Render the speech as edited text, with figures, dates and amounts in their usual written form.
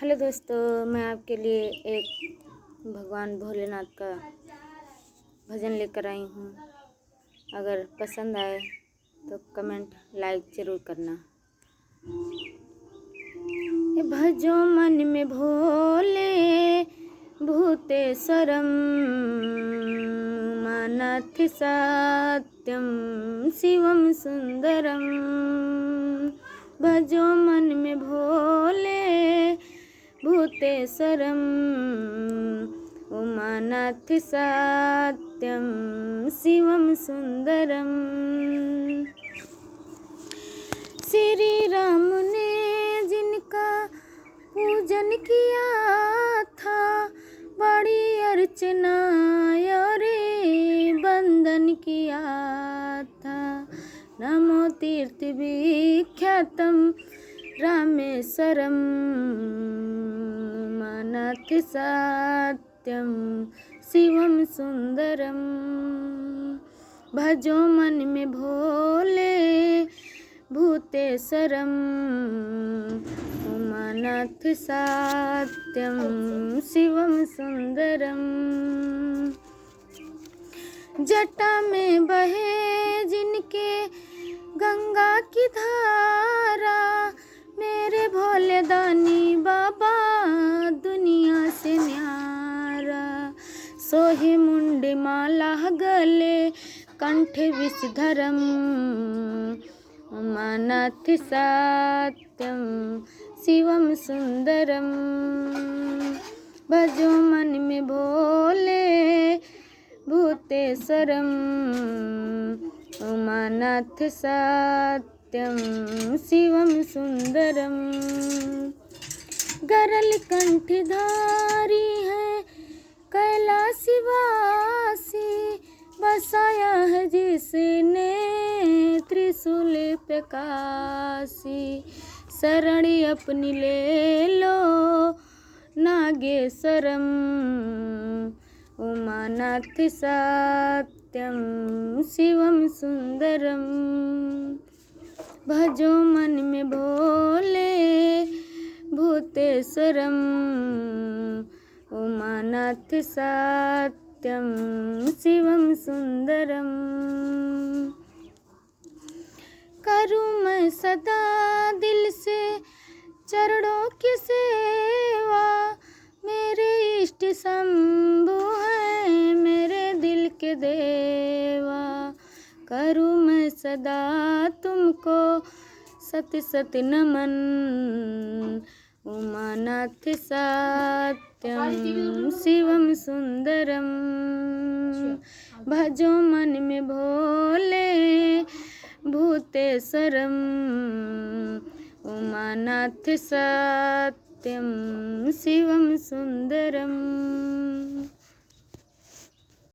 Hello दोस्तों, मैं आपके लिए एक भगवान भोलेनाथ का भजन लेकर आई हूँ। अगर पसंद आए तो कमेंट लाइक ज़रूर करना। भजो मन में भोले भूतेश्वरम मानाथि सत्यम शिवम सुंदरम। भजो मन में भोले भूतेश्वरम उमानाथि सत्यम शिवम सुंदरम। श्री राम ने जिनका पूजन किया था, बड़ी अर्चना और बंदन किया था। नमो तीर्थ विख्यातम रामेश्वरम मानाथि सत्यम शिवम सुंदरम। भजो मन में भोले भूतेश्वरम उमानाथि सत्यम शिवम सुंदरम। जटा में बहे जिनके गंगा की धारा, मेरे भोले दानी बाबा दुनिया से न्यारा। सोहे मुंडी माला गले कंठ विषधरम उमानाथि सत्यम शिवम सुंदरम। भजो मन में भोले भूतेश्वरम उमानाथि सत्यम शिवम सुंदरम। गरल कंठधारी है कैलाशवासी, बसाया है जिसने त्रिशूल पे काशी। शरण अपनी ले लो नागेश्वरम उमानाथि सत्यम शिवम सुंदरम। भजो मन में भोले भूतेश्वरम उमानाथि सत्यम शिवम सुंदरम। करूँ मैं सदा दिल से चरणों की सेवा, मेरे इष्ट शंभु हैं मेरे दिल के देवा। करूँ मैं सदा तुमको सत सत नमन उमानाथि सत्यम शिवम सुंदरम। भजो मन में भोले भूतेश्वरम उमानाथि सत्यम शिवम सुंदरम।